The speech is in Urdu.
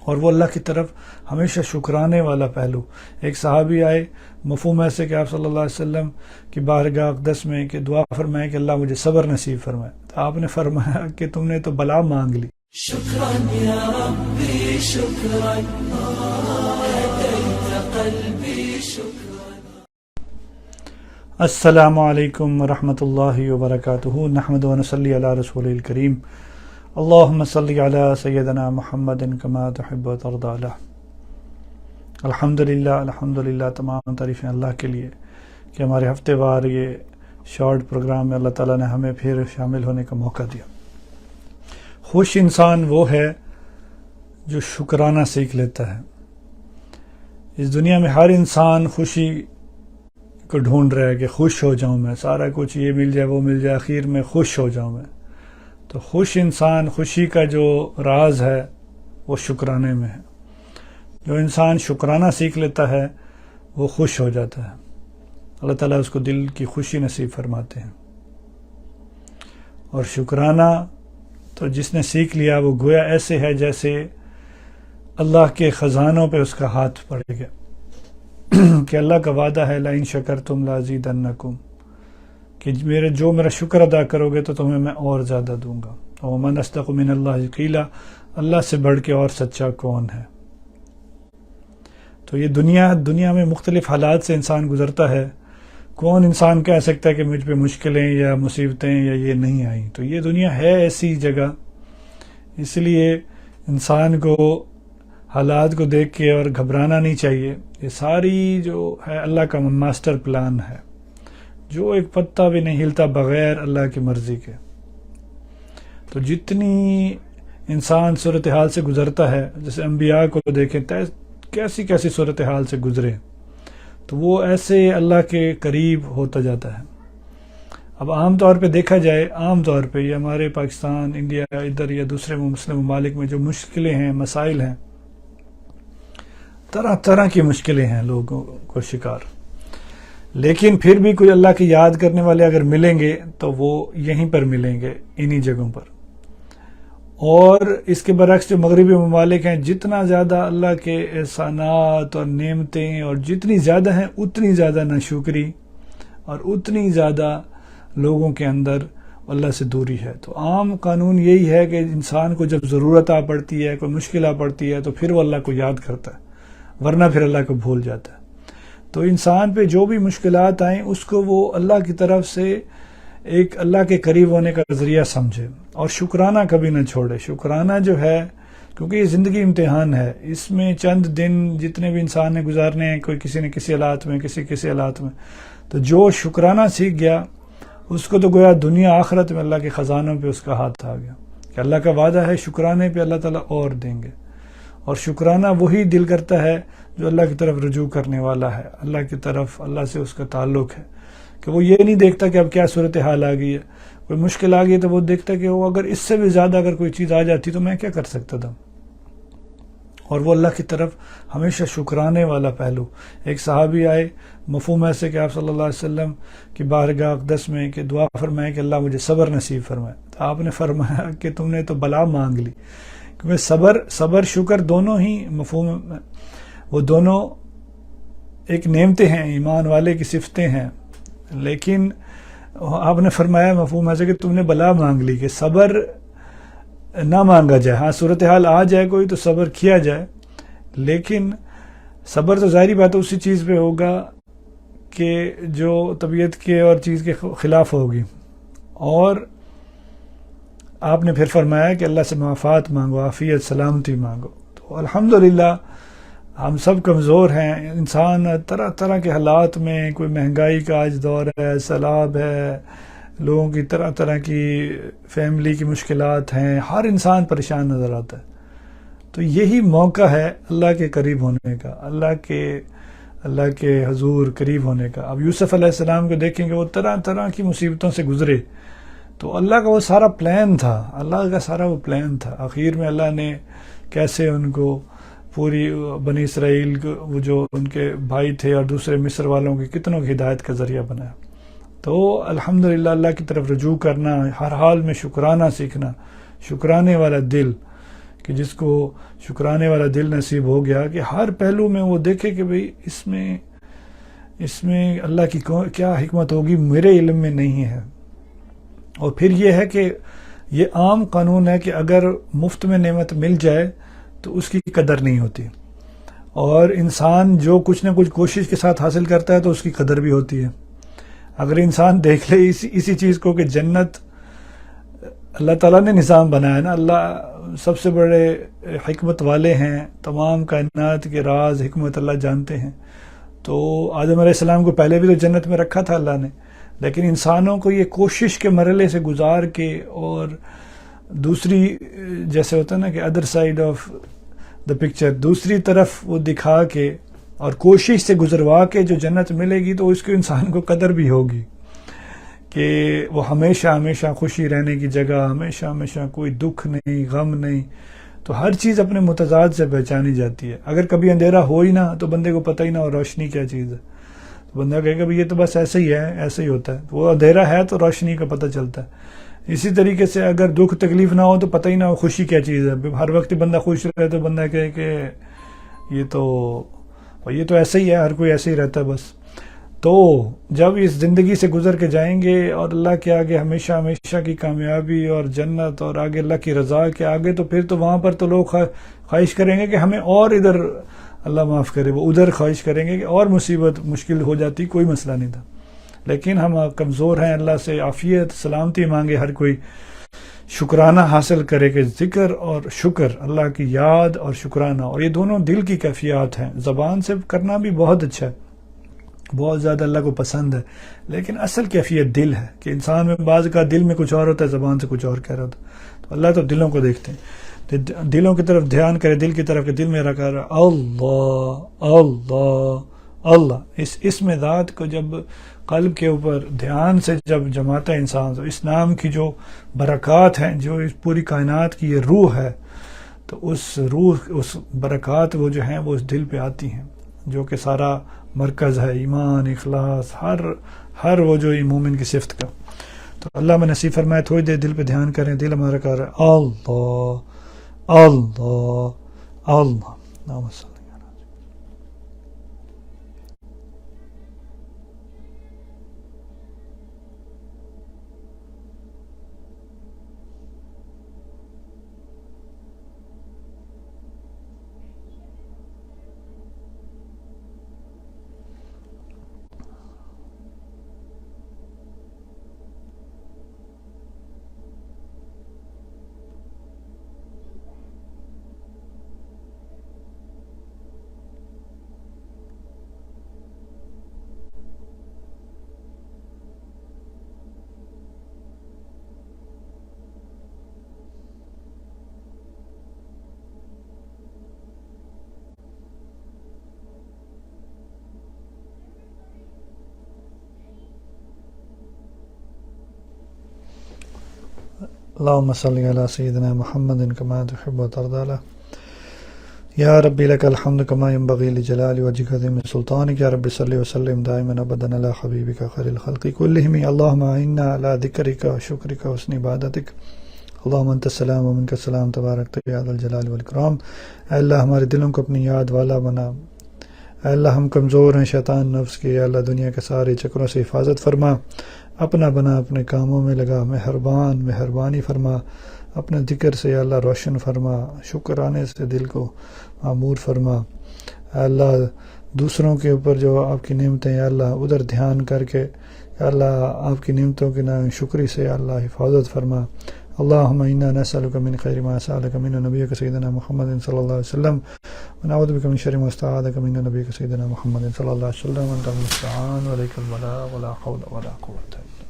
اور وہ اللہ کی طرف ہمیشہ شکرانے والا پہلو. ایک صحابی آئے مفہوم ایسے کہ آپ صلی اللہ علیہ وسلم کی بارگاہ اقدس میں کہ دعا فرمائے کہ اللہ مجھے صبر نصیب فرمائے. تو آپ نے فرمایا کہ تم نے تو بلا مانگ لی. شکراً یا ربی شکراً ہدیت قلبی شکراً. السلام علیکم ورحمۃ اللہ وبرکاتہ. نحمد و نصلی علی رسول الکریم. اللہم صلی علی سیدنا محمد کما تحب و ترضی. الحمدللہ تمام تعریفیں اللہ کے لیے کہ ہمارے ہفتے وار یہ شارٹ پروگرام میں اللہ تعالیٰ نے ہمیں پھر شامل ہونے کا موقع دیا. خوش انسان وہ ہے جو شکرانہ سیکھ لیتا ہے. اس دنیا میں ہر انسان خوشی کو ڈھونڈ رہا ہے کہ خوش ہو جاؤں میں، سارا کچھ یہ مل جائے وہ مل جائے، آخر میں خوش ہو جاؤں میں. تو خوش انسان، خوشی کا جو راز ہے وہ شکرانے میں ہے. جو انسان شکرانہ سیکھ لیتا ہے وہ خوش ہو جاتا ہے. اللہ تعالیٰ اس کو دل کی خوشی نصیب فرماتے ہیں. اور شکرانہ تو جس نے سیکھ لیا وہ گویا ایسے ہے جیسے اللہ کے خزانوں پہ اس کا ہاتھ پڑ گیا کہ اللہ کا وعدہ ہے لئن شکرتم لازیدنکم، کہ میرا شکر ادا کرو گے تو تمہیں میں اور زیادہ دوں گا. ومن اصدق من اللہ قیلا، اللہ سے بڑھ کے اور سچا کون ہے. تو یہ دنیا میں مختلف حالات سے انسان گزرتا ہے. کون انسان کہہ سکتا ہے کہ مجھ پہ مشکلیں یا مصیبتیں یا یہ نہیں آئیں. تو یہ دنیا ہے ایسی جگہ، اس لیے انسان کو حالات کو دیکھ کے اور گھبرانا نہیں چاہیے. یہ ساری جو ہے اللہ کا ماسٹر پلان ہے، جو ایک پتا بھی نہیں ہلتا بغیر اللہ کی مرضی کے. تو جتنی انسان صورتحال سے گزرتا ہے، جیسے انبیاء کو دیکھیں کیسی صورتحال سے گزرے، تو وہ ایسے اللہ کے قریب ہوتا جاتا ہے. اب عام طور پہ دیکھا جائے، عام طور پہ یہ ہمارے پاکستان، انڈیا ادھر یا دوسرے مسلم ممالک میں جو مشکلیں ہیں، مسائل ہیں، طرح طرح کی مشکلیں ہیں لوگوں کو شکار. لیکن پھر بھی کوئی اللہ کی یاد کرنے والے اگر ملیں گے تو وہ یہیں پر ملیں گے، انہی جگہوں پر. اور اس کے برعکس جو مغربی ممالک ہیں، جتنا زیادہ اللہ کے احسانات اور نعمتیں اور جتنی زیادہ ہیں اتنی زیادہ ناشکری اور اتنی زیادہ لوگوں کے اندر اللہ سے دوری ہے. تو عام قانون یہی ہے کہ انسان کو جب ضرورت آ پڑتی ہے، کوئی مشکل آ پڑتی ہے، تو پھر وہ اللہ کو یاد کرتا ہے، ورنہ پھر اللہ کو بھول جاتا ہے. تو انسان پہ جو بھی مشکلات آئیں اس کو وہ اللہ کی طرف سے ایک اللہ کے قریب ہونے کا ذریعہ سمجھے اور شکرانہ کبھی نہ چھوڑے. شکرانہ جو ہے، کیونکہ یہ زندگی امتحان ہے، اس میں چند دن جتنے بھی انسان نے گزارنے ہیں، کوئی کسی نے کسی حالات میں، کسی حالات میں. تو جو شکرانہ سیکھ گیا اس کو تو گویا دنیا آخرت میں اللہ کے خزانوں پہ اس کا ہاتھ آ گیا کہ اللہ کا وعدہ ہے شکرانے پہ اللہ تعالیٰ اور دیں گے. اور شکرانہ وہی دل کرتا ہے جو اللہ کی طرف رجوع کرنے والا ہے، اللہ کی طرف، اللہ سے اس کا تعلق ہے، کہ وہ یہ نہیں دیکھتا کہ اب کیا صورتحال آ گئی ہے، کوئی مشکل آ گئی تو وہ دیکھتا کہ وہ اگر اس سے بھی زیادہ اگر کوئی چیز آ جاتی تو میں کیا کر سکتا تھا. اور وہ اللہ کی طرف ہمیشہ شکرانے والا پہلو. ایک صحابی آئے مفہوم ایسے کہ آپ صلی اللہ علیہ وسلم کی بارگاہ اقدس میں کہ دعا فرمائے کہ اللہ مجھے صبر نصیب فرمائے. تو آپ نے فرمایا کہ تم نے تو بلا مانگ لی. کیونکہ صبر شکر دونوں ہی مفہوم، وہ دونوں ایک نعمتیں ہیں، ایمان والے کی صفتیں ہیں. لیکن آپ نے فرمایا مفہوم ایسے کہ تم نے بلا مانگ لی، کہ صبر نہ مانگا جائے. ہاں صورتحال آ جائے کوئی تو صبر کیا جائے، لیکن صبر تو ظاہری بات ہے اسی چیز پہ ہوگا کہ جو طبیعت کے اور چیز کے خلاف ہوگی. اور آپ نے پھر فرمایا کہ اللہ سے معافات مانگو، عافیت سلامتی مانگو. تو الحمدللہ ہم سب کمزور ہیں، انسان طرح طرح کے حالات میں، کوئی مہنگائی کا آج دور ہے، سیلاب ہے، لوگوں کی طرح طرح کی فیملی کی مشکلات ہیں، ہر انسان پریشان نظر آتا ہے. تو یہی موقع ہے اللہ کے قریب ہونے کا، اللہ کے حضور قریب ہونے کا. اب یوسف علیہ السلام کو دیکھیں کہ وہ طرح طرح کی مصیبتوں سے گزرے، تو اللہ کا وہ سارا پلان تھا، اللہ کا سارا وہ پلان تھا. آخر میں اللہ نے کیسے ان کو پوری بنی اسرائیل وہ جو ان کے بھائی تھے اور دوسرے مصر والوں کی کتنوں کی ہدایت کا ذریعہ بنایا. تو الحمدللہ اللہ کی طرف رجوع کرنا، ہر حال میں شکرانہ سیکھنا، شکرانے والا دل، کہ جس کو شکرانے والا دل نصیب ہو گیا کہ ہر پہلو میں وہ دیکھے کہ بھئی اس میں اللہ کی کیا حکمت ہوگی، میرے علم میں نہیں ہے. اور پھر یہ ہے کہ یہ عام قانون ہے کہ اگر مفت میں نعمت مل جائے تو اس کی قدر نہیں ہوتی، اور انسان جو کچھ نہ کچھ کوشش کے ساتھ حاصل کرتا ہے تو اس کی قدر بھی ہوتی ہے. اگر انسان دیکھ لے اسی چیز کو کہ جنت اللہ تعالیٰ نے نظام بنایا نا، اللہ سب سے بڑے حکمت والے ہیں، تمام کائنات کے راز حکمت اللہ جانتے ہیں. تو آدم علیہ السلام کو پہلے بھی تو جنت میں رکھا تھا اللہ نے، لیکن انسانوں کو یہ کوشش کے مرحلے سے گزار کے اور دوسری جیسے ہوتا ہے نا کہ other side of the picture, دوسری طرف وہ دکھا کے اور کوشش سے گزروا کے جو جنت ملے گی تو اس کو انسان کو قدر بھی ہوگی کہ وہ ہمیشہ ہمیشہ خوشی رہنے کی جگہ، ہمیشہ ہمیشہ کوئی دکھ نہیں، غم نہیں. تو ہر چیز اپنے متضاد سے پہچانی جاتی ہے. اگر کبھی اندھیرا ہو ہی نہ تو بندے کو پتہ ہی نہ ہو روشنی کیا چیز ہے، تو بندہ کہے گا یہ تو بس ایسے ہی ہے، ایسے ہی ہوتا ہے. وہ اندھیرا ہے تو روشنی کا پتہ چلتا ہے. اسی طریقے سے اگر دکھ تکلیف نہ ہو تو پتہ ہی نہ ہو خوشی کیا چیز ہے. ہر وقت بندہ خوش رہے تو بندہ کہے کہ یہ تو ایسے ہی ہے، ہر کوئی ایسے ہی رہتا ہے بس. تو جب اس زندگی سے گزر کے جائیں گے اور اللہ کے آگے ہمیشہ ہمیشہ کی کامیابی اور جنت اور آگے اللہ کی رضا کے آگے، تو پھر تو وہاں پر تو لوگ خواہش کریں گے کہ ہمیں اور ادھر اللہ معاف کرے، وہ ادھر خواہش کریں گے کہ اور مصیبت مشکل ہو جاتی، کوئی مسئلہ نہیں تھا. لیکن ہم کمزور ہیں، اللہ سے عافیت سلامتی مانگے، ہر کوئی شکرانہ حاصل کرے کہ ذکر اور شکر، اللہ کی یاد اور شکرانہ، اور یہ دونوں دل کی کیفیات ہیں. زبان سے کرنا بھی بہت اچھا ہے، بہت زیادہ اللہ کو پسند ہے، لیکن اصل کیفیت دل ہے کہ انسان میں بعض کا دل میں کچھ اور ہوتا ہے، زبان سے کچھ اور کہہ رہا ہوتا ہے. تو اللہ تو دلوں کو دیکھتے ہیں، دلوں کی طرف دھیان کرے، دل کی طرف کہ دل میرا کہہ رہا اللہ اللہ اللہ. اس اسم ذات کو جب قلب کے اوپر دھیان سے جب جماتا ہے انسان، تو اس نام کی جو برکات ہیں، جو اس پوری کائنات کی یہ روح ہے، تو اس روح، اس برکات وہ جو ہیں وہ اس دل پہ آتی ہیں، جو کہ سارا مرکز ہے ایمان، اخلاص، ہر وہ جو مومن کی صفت کا. تو اللہ میں نصیب فرمائے تھوڑی دیر دل پہ دھیان کریں. دل ہمارا کہہ رہا ہے اللہ اللہ اللہ. نام صلی اللهم صل على سيدنا محمد كما تحب وترضى. يا ربي لك الحمد كما ينبغي لجلال وجهك عظيم سلطانك. يا رب صل وسلم دائما ابدا على حبيبك خير الخلق كلهم. اللهم اعنا على ذكرك وشكرك وحسن عبادتك. اللهم انت السلام ومنك السلام تبارک یا ذا الجلال والاکرام. اے اللہ ہمارے دلوں کو اپنی یاد والا بنا. اے اللہ ہم کمزور ہیں شیطان نفس کے، اے اللہ دنیا کے سارے چکروں سے حفاظت فرما، اپنا بنا اپنے کاموں میں لگا، مہربانی فرما، اپنے ذکر سے یا اللہ روشن فرما، شکرانے سے دل کو معمور فرما. اے اللہ دوسروں کے اوپر جو آپ کی نعمتیں یا اللہ ادھر دھیان کر کے یا اللہ آپ کی نعمتوں کی شکری سے یا اللہ حفاظت فرما. اللہم انا نسألک من خیر ما سألک من نبیک سیدنا محمد صلی اللہ علیہ وسلم ونعوذ بک من شر ما استعاذک من نبیک سیدنا محمد صلی اللہ علیہ وسلم. انت المستعان وعلیک البلاغ ولا حول ولا قوة